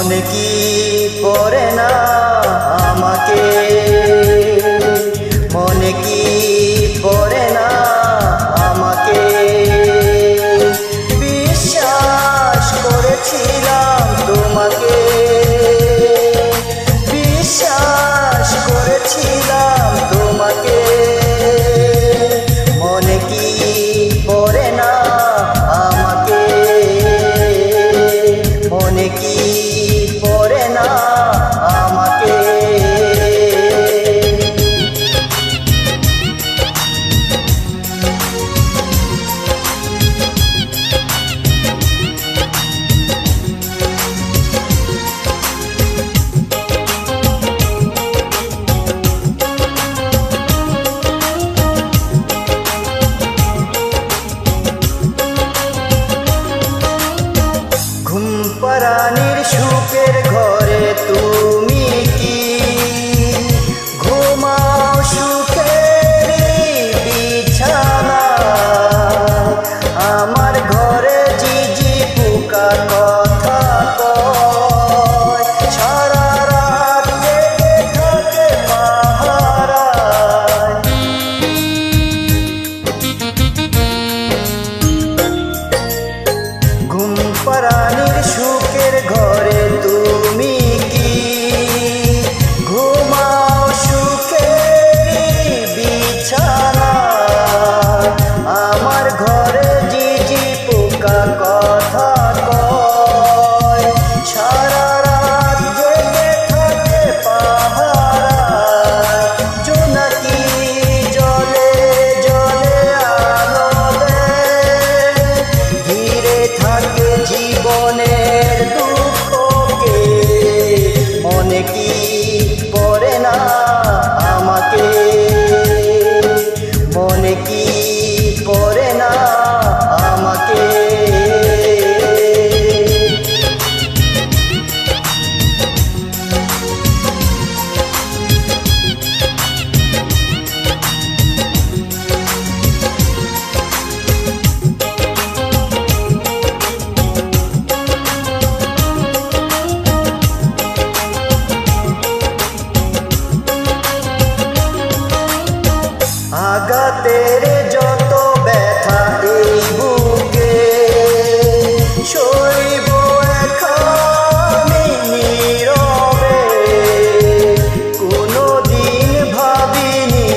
মনে কি পড়ে না আমাকে, মনে কি পড়ে না আমাকে। বিশ্বাস করেছিলাম তোমাকে, বিশ্বাস করেছিলাম তোমাকে। মনে কি পড়ে না আমাকে, মনে কি পড়ে না আমাকে। ঘুমপাড়ানির সুখের ঘরে তুমি কি ঘুমাও সুখের বিছানা। আমার ঘরে ঝিঝি পোকা কথা কয়, সারা রাত জেগে থাকে পাহারায়। ঘুমপাড়ানির সুখের ঘরে তুমি কি ঘুমাও সুখের বিছানা। আমার ঘরে ঝিঝি পোকা কথা কয়, সারা রাত জেগে থাকে পাহারায়। জোনাকি জলে জলে আলো দেয়, ঘিরে থাকে জীবনের দুঃখকে। মনে কি পড়ে না আমাকে, মনে কি পড়ে না আমাকে। আঘাতের যত ব্যথা এই বুকে সইব এখানে নীরবে। কোনোদিন ভাবিনি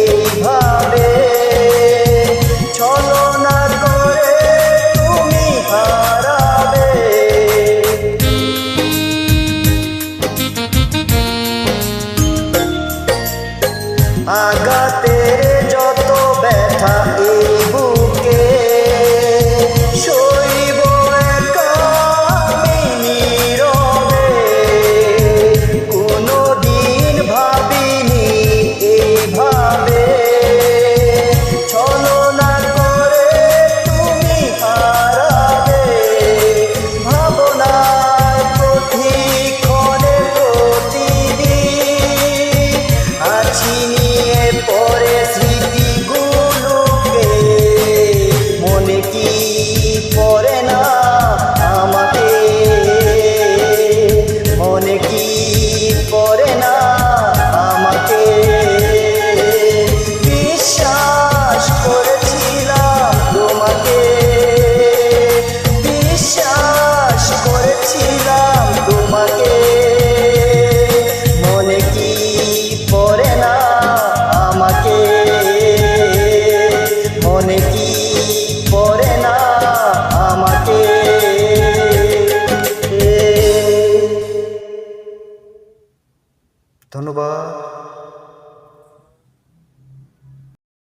এইভাবে ছলনা করে তুমি হারাবে। আঘাতের যত ব্যথা এই